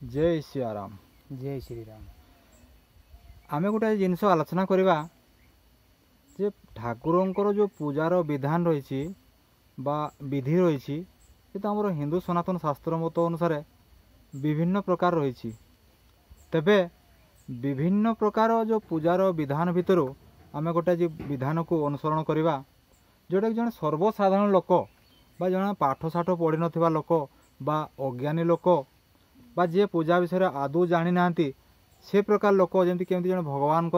जय सियाराम। जय श्री राम। आमे गोटे जिनस आलोचना करवा जे ठाकुरंकर जो पूजार विधान रही विधि रही तो आम हिंदू सनातन शास्त्र मत अनुसार विभिन्न प्रकार रही। तेबे विभिन्न प्रकार जो पूजार विधान भितर आमे गोटे विधान को अनुसरण करवा जोटा कि जन सर्वसाधारण लोक बा जन पाठशाठ पढ़ी नथिबा लोक बा अज्ञानी लोक बा जी पूजा विषय आदौ जानी ना से प्रकार लोक जमी केमती जन भगवान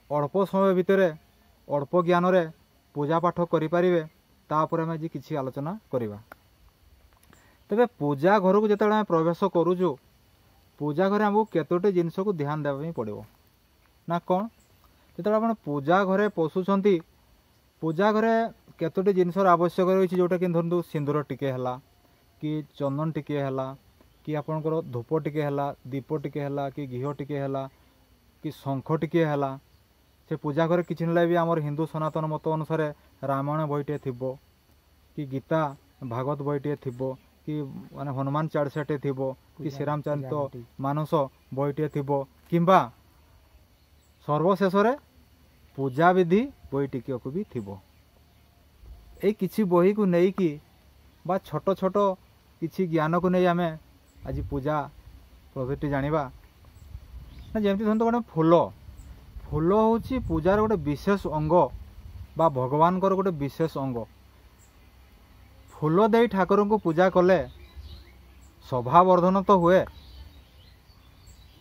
अल्प समय भितर अल्प ज्ञान रे पूजा पाठ करें तापर आम आज किसी आलोचना करवा। तेबे पूजा घर को जिते प्रवेश करुचु पूजा घरे आमको केतोटी जिनस को ध्यान देवाई पड़ो ना कौन जो आप पूजा घरे पशुंट पूजा घरे केतोटी जिनसर आवश्यक रही जोटा कि धरतु सिंदूर टिके है कि चंदन टिके है कि आपणकर धूप टिके है दीप टिके है कि घीओ टिके है कि शंख टिके है से पूजा घरे किसी ना भी आमर हिंदू सनातन मत अनुसार रामायण बहीटे थी कि गीता भागवत बहीटे थी कि माने हनुमान चालीसाटे थी कि श्रीरामचरित मानस बहीटे थी किंबा सर्वशेष पूजा विधि बही टिक भी थी। ये किसी बही को नहीं कि बा छोट छोट किसी ज्ञान को नहीं आमे आज पूजा प्रभृति जानिबा ना जमती धरतु गोटे फूल फूल हूँ पूजार गोटे विशेष अंग बा भगवान गोटे विशेष अंग। फूल दे ठाकुर को पूजा कले शोभावर्धन तो हुए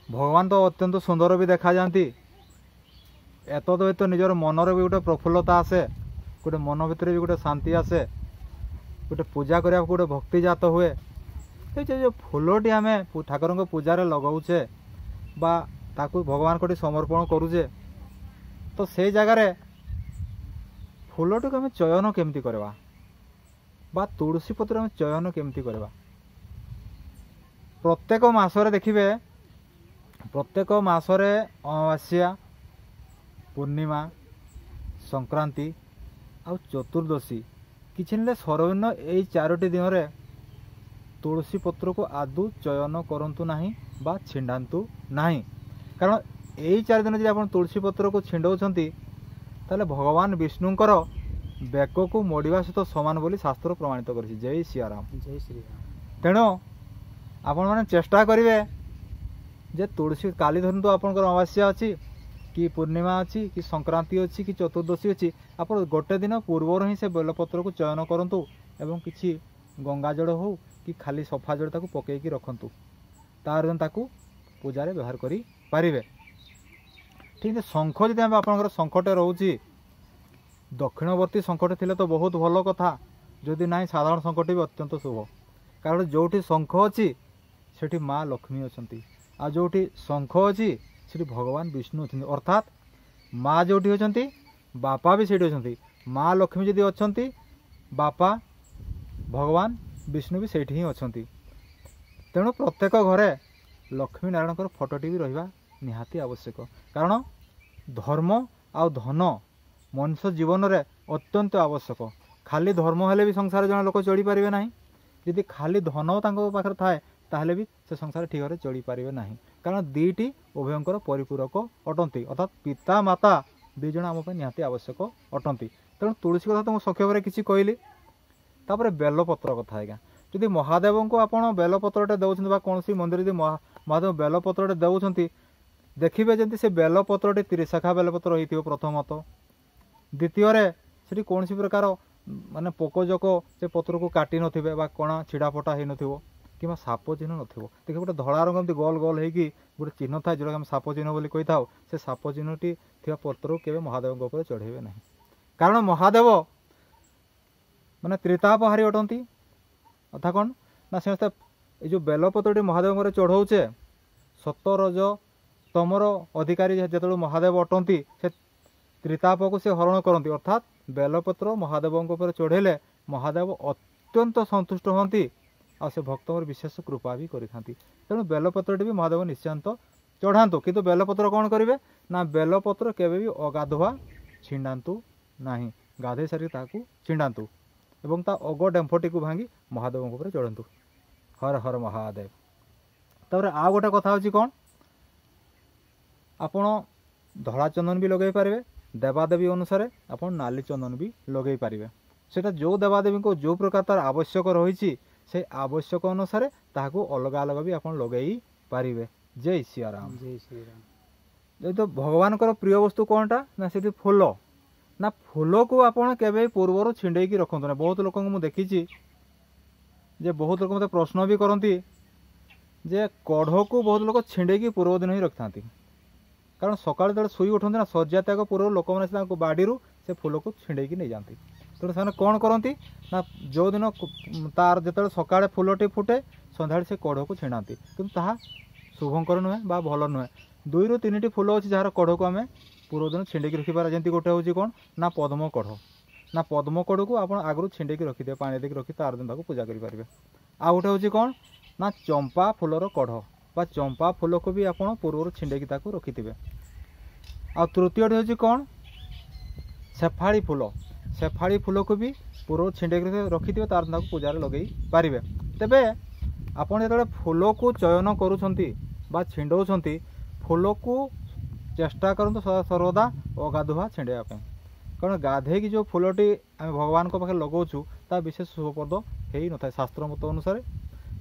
भगवान तो अत्यंत सुंदर भी देखा जाती एतद निजर मनर भी गोटे प्रफुल्लता आसे गोटे मन भितर भी गोटे शांति आसे गोटे पूजा करने गोटे भक्ति जात हुए। जो फूलटी आम ठाकुर को पूजा लगाऊे बा ताकू भगवान को समर्पण करुचे तो से जगार फूलटी को आम चयन केमती करवा बा तुलसी पत्र आम चयन केमती करवा। प्रत्येक मासरे देखिए प्रत्येक मासरे अमावास्या पूर्णिमा संक्रांति आ चतुर्दशी किसी ना सर्वनिम्न यही 4टी दिन में तुलसी पत्र को आदौ चयन करंतु नहीं बा छिंडातु नहीं कारण यही 4 दिन जब आप तुलसी पत्र को छिंडाउछंती ताले भगवान विष्णुंकर बेक को मोड़वा सहित समान बोली शास्त्र प्रमाणित कर। जय सियाराम। जय श्री राम। तेणु आपण मैंने चेष्टा करेंगे जे तुलसी काली धरतु आपंकर अमावास्या अच्छी कि पूर्णिमा अच्छी कि संक्रांति अच्छी कि चतुर्दशी अच्छी आप गोटे दिन पूर्वर ही से बेलपत्र को चयन करूँ एवं किसी गंगा जड़ हो कि खाली सफा जड़ ताकू पकईकी रखु तार दिन ताकू पूजा व्यवहार करें। ठीक है शंख जब आप शंखटे रोचे दक्षिणवर्ती शंखटे थिले तो बहुत भल कथा जदि ना साधारण शंखटे भी अत्यंत शुभ कारण जोठी शंख अच्छी सेठी माँ लक्ष्मी अच्छा जोठी शंख अच्छी से भगवान विष्णु अच्छा अर्थात माँ जोटी होती बापा भी सेठी अच्छा माँ लक्ष्मी जदि अच्छा बापा भगवान विष्णु भी सेठी ही अच्छा तेणु प्रत्येक घरे लक्ष्मी नारायण फोटोटी भी रहा निहाती आवश्यक कारण धर्म आ धन मनुष्य जीवन में अत्यंत आवश्यक खाली धर्म हेले भी संसार जन लोक चढ़ी पारे ना जदि खाली धन पाखे थाए ताहले भी से संसार ठीक भाव चढ़ी पारे ना कारण दीटी उभयंकर परिपूरक अटंती अर्थात पिता माता दुईज आम निहाती आवश्यक अटंती। तेणु तुलसी कथा तो मुझे संक्षेप किसी कहली तापर बेलपत्र कथा आज्ञा जदि महादेव को आप बेलपत्रटे दौरान कौन मंदिर जब महादेव बेलपत्रटे दौरान देखिए जमी से बेलपत्रटी 30 शाखा बेलपत्र हो प्रथमत द्वितीय से कौन प्रकार माने पोकजोक से पत्र को काटी नथिबे बा कणा छिड़ाफटा हो नथिबो कि साप चिन्ह नथिबो देखिए गोटे धड़ा रंग गोल गोल होगी गोटे चिन्ह था जोटा आम साप चिन्ह बोली कही था से साप चिन्हटी थी पत्र को केवे महादेव उपर चढ़ेबे नहीं कारण महादेव माने त्रितापहारी अटंती अथा कौन ना समस्ते ये जो बेलपत्रटी महादेव चढ़ाऊे सतरज तमर अधिकारी जो महादेव अटंती से त्रिताप को से हरण करती अर्थात बेलपत्र महादेव उपर चढ़ेले महादेव अत्यंत संतुष्ट होती आ से भक्त विशेष कृपा भी करिथांती। तेणु बेलपत्रटी भी महादेव निश्चयत चढ़ातु किंतु बेलपत्र कौन करेंगे ना बेलपत्र केवे भी अगाधुआ छिंडातु नहीं गाधे सारी ताकू छिंडातु एवं ता अग डेम्फटी को भांगी महादेव उपर चढ़ातु। हर हर महादेव। तापर आ गोटे कथा होची कोन आपण धड़ा चंदन भी लगे पारे देवादेवी अनुसार आपण नाली चंदन भी लगे पारे सेटा जो देवादेवी को जो प्रकार तार आवश्यक रही से आवश्यक अनुसार ताहाको अलग अलग भी आपण लगे पारे। जय सिया राम। जय श्री राम। ये तो भगवान प्रिय वस्तु कौनटा ना से फूल ना फूल को आपण केबे पूर्वर छिंडे की रखंतु ना। बहुत लोक मु देखी जे बहुत लोक मते प्रश्न भी करती जे कढ़ को बहुत लोग छिंडे की पूर्व दिन ही रखि था कारण सकाल जो शुई उठते ना सज्जा त्याग पूर्व लोक मैंने बाड़ी से फूल को छिंडे की नहीं जाती तेणु से कौन करती ना जो दिन तार जो सकाଳେ फूलटी फुटे सन्ध्या से कढ़ को छिड़ाती कि ताहा शुभंकर नुहे बा भल नुहे। 2 ରୁ 3ଟି फूल अच्छी जार कढ़ को आम पूर्व दिन छिंडे रखिपार जमी गोटे हूँ कौन ना पद्म कढ़ ना पद्म कढ़ को आप आगु छिंडे रखिदे पानी देके रखी तार दिन पूजा करेंगे। आ गोटे हूँ कौन ना चंपा फूलर कढ़ बा चंपा फूल को भी आप पूर्व छिंडे रखिथे। आ तृतीय हूँ कौन शेफाड़ी फूल को भी पूर्व छिंडे रखिथे तार दिन पूजार लगे पारे। तेबे आपड़ जो फूल को चयन करुँच छिंडौंट फूल को चेष्टा करूँ सर्वदा अगाधुआ छिंडापी कारण गाधे की जो फूलटी आम भगवान पाखे लगाऊँ ता विशेष शुभप्रद हो न था शास्त्र मत अनुसार।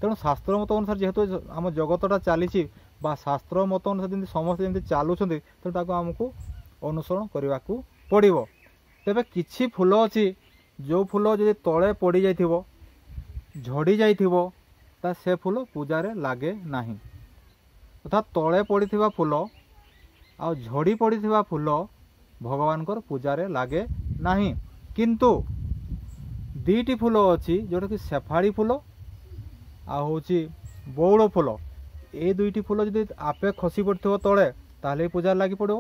तेणु शास्त्र मत अनुसार जेहेतु आम जगतटा चली शास्त्र मत अनुसार जमी समस्त जमी चलुँच तेणु आमको अनुसरण करने को पड़ो। तेबे किछि फूल अच्छी जो फूल जब तले पड़ जाइथिबो झड़ी जाइथिबो ता से फूल पूजारे लागे नाही अर्थात तले पड़िथिबा फूल आ झड़ी पड़िथिबा फूल भगवान पूजारे लागे नाही। किंतु 2टी फूल अच्छी जोटा कि शेफाड़ी फूल आ होची बौड़ फूल ए 2टी फूल जब आपे खसी पड़ो तले ताले पूजार लगी पड़ो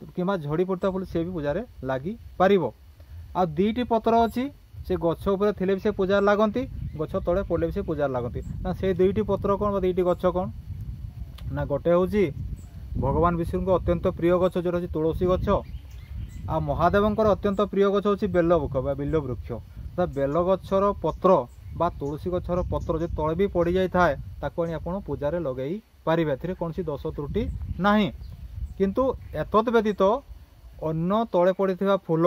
कि झड़ी पड़ता फूल सी भी पूजारे लगी पार। आ 2टी पत्र अच्छी से गछ उपर थिले भी से पूजार लगती गछ तले पड़े भी से पूजार लगती ना से 2टी पत्र कौन 2टी गछ कौन ना गोटे हूँ भगवान विष्णु को अत्यंत प्रिय गछ जो तुलसी गछ आ महादेवंकर अत्यंत प्रिय गछ हूँ बेल वृक्ष बा बिल्व वृक्ष तो बेल गछर पत्र बा तुलसी गछर पत्र जो तले भी पड़ जाए ताको आप पूजारे लगे पारे कौन सी दोष त्रुटि नहीं। किंतु एतद व्यतीत अन्न तले पड़ता फूल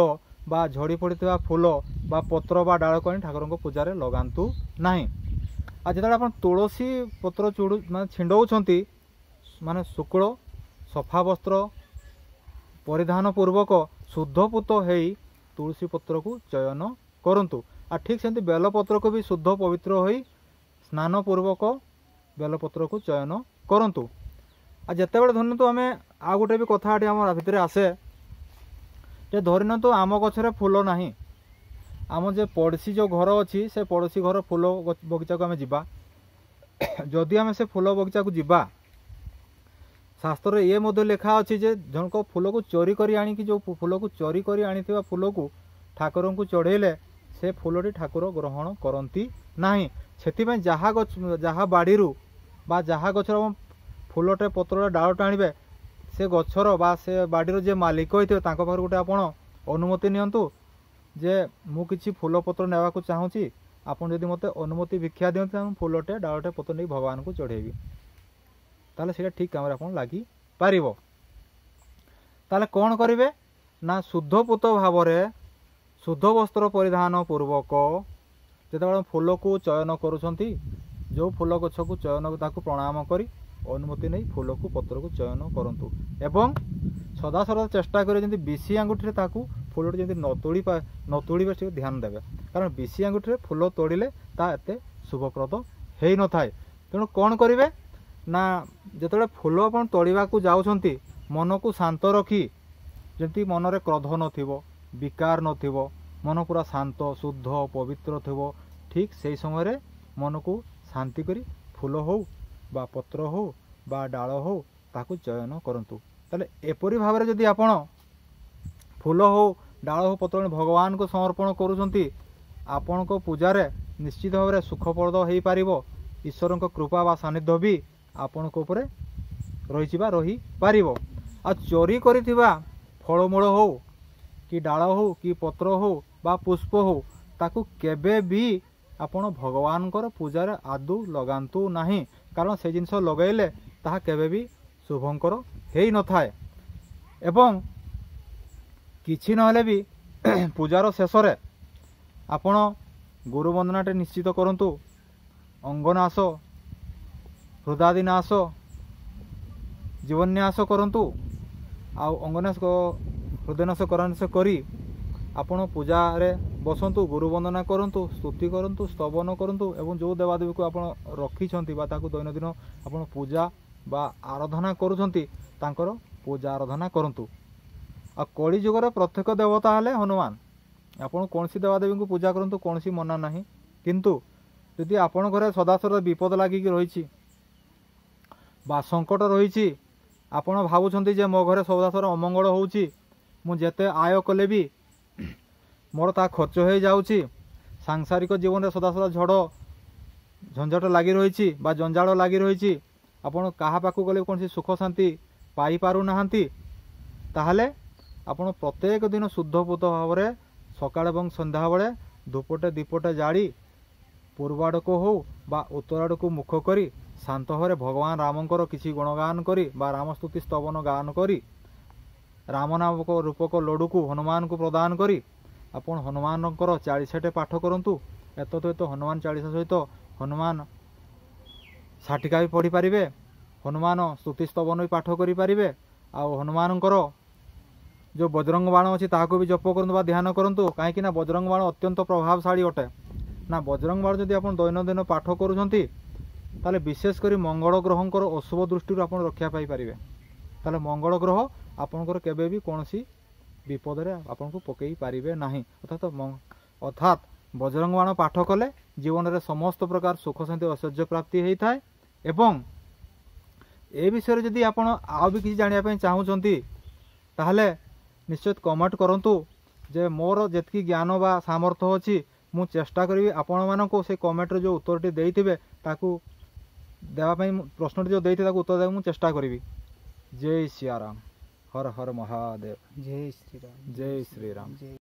बा झड़ी पड़ता फूल बा पत्र बा डाल को ठाकुर को पूजारे लगातु नहीं। आ जो आप तुलसी पत्र चूड़ मान छिंडौंट माने शुक्ल सफा वस्त्र परिधान पूर्वक शुद्धपूत हो तुलसी पत्र को चयन करंतु। आ ठीक से बेलपत्र को भी शुद्ध पवित्र हो स्नान पूर्वक बेलपत्र को चयन करंतु। आ जिते बड़े धरन तो आम आ गोटे भी कथा आम भितर आसे जे धरन तो आम गछरे फूल नाही आम जे पड़ोसी जो घर अच्छी से पड़ोसी घर फूल बगीचा को आम जीवा जदि आम से फूल बगीचा को जीवा शास्त्र ये मध्य लेखा अच्छी जे जनक फूल को चोरी करी आनी जो फूल को चोरी करी आनी फूल को ठाकुर को चढ़ेले से फूलटी ठाकुर ग्रहण करती नहीं। से जहाँ बाड़ी बा जहाँ गछर फूलटे पत्र डालटे आणवे से गछर बा से बाड़ीर जे मालिक होते पाखे गोटे आप अनुमति नियंतु जे मु किछि फूल पत्र नेवा को चाहूँगी आपन जदि मते अनुमति भिक्षा दियंतु फूलटे डालटे पत्र नहीं भगवान को चढ़ेबी ताले सेटा ठीक काम आप लगी पारिबो। ताले कौन करेंगे ना शुद्धपूत भाव में शुद्ध वस्त्र परिधान पूर्वक जो फूल को चयन करुँच जो फूल गछ को चयन ताकू प्रणाम करी अनुमति नहीं फूल को पत्र को चयन करंतु एवं सदा सर्वदा चेष्टा करें विशी आंगुठी फूलटी जमी न तोड़े से ध्यान देवे कारण विशी आंगुठी फूल तोड़े ता एते शुभप्रद हो न थाए। तेणु कौन करेंगे ना जो फूल आप तोड़ा जाऊँच मन को शांत रखी जमी मनरे क्रोध नथिबो विकार नथिबो मन पूरा शांत शुद्ध पवित्र थिबो ठीक से समय मन को शांति करी फूल हो बा पत्र हो बा डाल हो ताकू चयन करंतु। ताले एपरी भाव में जदि आपण फूल हो डाल हो पत्र भगवान को समर्पण करुँच आपण को पूजारे निश्चित भाव में सुखप्रद हो पारिबो ईश्वर कृपा बा सानिध्य भी आपण को ऊपर रही पारिबो। आ चोरी करिथिबा फलमूल हो कि डाल हो कि पत्र हो बा पुष्प हो ताकू केबे भी आपण भगवान पूजार आदौ लगातु नहीं କାରଣ ସେ ଜିନିଷ ଲଗାଇଲେ ତାହା କେବେ ବି ଶୁଭଙ୍କର ହେଇନଥାଏ। ଏବଂ କିଛି ନହେଲେ ବି ପୂଜାର ଶେଷରେ ଆପଣ ଗୁରୁ ବନ୍ଦନାଟେ ନିଶ୍ଚିତ କରନ୍ତୁ। ଅଙ୍ଗନାଶ, ହୃଦାଦିନାଶ, ଜୀବନ୍ୟାସ କରନ୍ତୁ। ଆଉ ଅଙ୍ଗନାଶ ହୃଦୟନାଶ କରାନାଶ କରି ଆପଣ ପୂଜାରେ ବସନ୍ତୁ, ଗୁରୁ ବନ୍ଦନା କରନ୍ତୁ, ସ୍ତୁତି କରନ୍ତୁ, ସ୍ତବନ କରନ୍ତୁ ଏବଂ ଯେଉଁ ଦେବାଦେବୀକୁ ଆପଣ ରଖିଛନ୍ତି ବା ତାକୁ ଦୈନନ୍ଦିନ ଆପଣ ପୂଜା ବା ଆରାଧନା କରୁଛନ୍ତି ତାଙ୍କର ପୂଜା ଆରାଧନା କରନ୍ତୁ। ଆଉ କଳି ଯୁଗରେ ପ୍ରତ୍ୟେକ ଦେବତା ହେଲେ ହନୁମାନ। ଆପଣ କୌଣସି ଦେବାଦେବୀଙ୍କୁ ପୂଜା କରନ୍ତୁ, କୌଣସି ମନା ନାହିଁ। କିନ୍ତୁ ଯଦି ଆପଣଙ୍କ ଘରେ ସଦାସର୍ବଦା ବିପଦ ଲାଗିକି ରହିଛି ବା ସଙ୍କଟ ରହିଛି, ଆପଣ ଭାବୁଛନ୍ତି ଯେ ମୋ ଘରେ ସଦାସର୍ବଦା ଅମଙ୍ଗଳ ହେଉଛି, ମୁଁ ଯେତେ ଆୟ କଲେ ବି ମୋର ତାହା ଖର୍ଚ୍ଚ ହୋଇଯାଉଛି, ସାଂସାରିକ ଜୀବନରେ ସଦାସର୍ବଦା ଝଡ଼ ଝଞ୍ଝଟ ଲାଗି ରହିଛି ବା ଜଞ୍ଜାଳ ଲାଗି ରହିଛି, ଆପଣ କାହା ପାଖକୁ ଗଲେ କୌଣସି ସୁଖ ଶାନ୍ତି ପାଇପାରୁନାହାନ୍ତି, ତାହେଲେ ଆପଣ ପ୍ରତ୍ୟେକ ଦିନ ଶୁଦ୍ଧପୂତ ଭାବରେ ସକାଳ ଏବଂ ସନ୍ଧ୍ୟାବେଳେ ଧୂପଟେ ଦୀପଟେ ଜାଳି ପୂର୍ବ ଆଡ଼କୁ ହେଉ ବା ଉତ୍ତର ଆଡ଼କୁ ମୁଖ କରି ଶାନ୍ତ ଭାବରେ ଭଗବାନ ରାମଙ୍କର କିଛି ଗୁଣଗାନ କରି ବା ରାମସ୍ତୁତି ସ୍ତବନ ଗାନ କରି ରାମ ନାମକ ରୂପକ ଲଡ଼ୁକୁ ହନୁମାନଙ୍କୁ ପ୍ରଦାନ କରି ଆପଣ ହନୁମାନଙ୍କର 40ଟେ ପାଠ କରନ୍ତୁ। ଏତଦ୍ ହନୁମାନ 40 ସହିତ ହନୁମାନ ଶାଟିକା ବି ପଢ଼ିପାରିବେ, ହନୁମାନ ସ୍ତୁତି ସ୍ତବନ ବି ପାଠ କରିପାରିବେ। ଆଉ ହନୁମାନଙ୍କର ଯେଉଁ ବଜରଙ୍ଗ ବାଣ ଅଛି ତାହାକୁ ବି ଜପ କରନ୍ତୁ ବା ଧ୍ୟାନ କରନ୍ତୁ। କାହିଁକିନା ବଜରଙ୍ଗ ବାଣ ଅତ୍ୟନ୍ତ ପ୍ରଭାବଶାଳୀ ଅଟେ। ନା ବଜରଙ୍ଗ ବାଣ ଯଦି ଆପଣ ଦୈନନ୍ଦିନ ପାଠ କରୁଛନ୍ତି ତାହେଲେ ବିଶେଷ କରି ମଙ୍ଗଳ ଗ୍ରହଙ୍କର ଅଶୁଭ ଦୃଷ୍ଟିରୁ ଆପଣ ରକ୍ଷା ପାଇପାରିବେ। ତାହେଲେ ମଙ୍ଗଳ ଗ୍ରହ ଆପଣଙ୍କର କେବେ ବି କୌଣସି ବିପଦରେ ଆପଣଙ୍କୁ ପକାଇ ପାରିବେ ନାହିଁ। ଅର୍ଥାତ୍ ବଜରଙ୍ଗ ବାଣ ପାଠ କଲେ ଜୀବନରେ ସମସ୍ତ ପ୍ରକାର ସୁଖ ଶାନ୍ତି ଐଶ୍ୱର୍ଯ୍ୟ ପ୍ରାପ୍ତି ହୋଇଥାଏ। ଏବଂ ଏ ବିଷୟରେ ଯଦି ଆପଣ ଆଉ ବି କିଛି ଜାଣିବା ପାଇଁ ଚାହୁଁଛନ୍ତି ତାହେଲେ ନିଶ୍ଚିତ କମେଣ୍ଟ କରନ୍ତୁ। ଯେ ମୋର ଯେତିକି ଜ୍ଞାନ ବା ସାମର୍ଥ୍ୟ ଅଛି ମୁଁ ଚେଷ୍ଟା କରିବି ଆପଣମାନଙ୍କୁ ସେ କମେଣ୍ଟରେ ଯେଉଁ ଉତ୍ତରଟି ଦେଇଥିବେ ତାକୁ ଦେବା ପାଇଁ, ପ୍ରଶ୍ନଟି ଯେଉଁ ଦେଇଥିବେ ତାକୁ ଉତ୍ତର ଦେବାକୁ ମୁଁ ଚେଷ୍ଟା କରିବି। ଜୟ ଶ୍ରୀରାମ, ହର ହର ମହାଦେବ, ଜୟ ଶ୍ରୀରାମ, ଜୟ ଶ୍ରୀରାମ। ଜୟ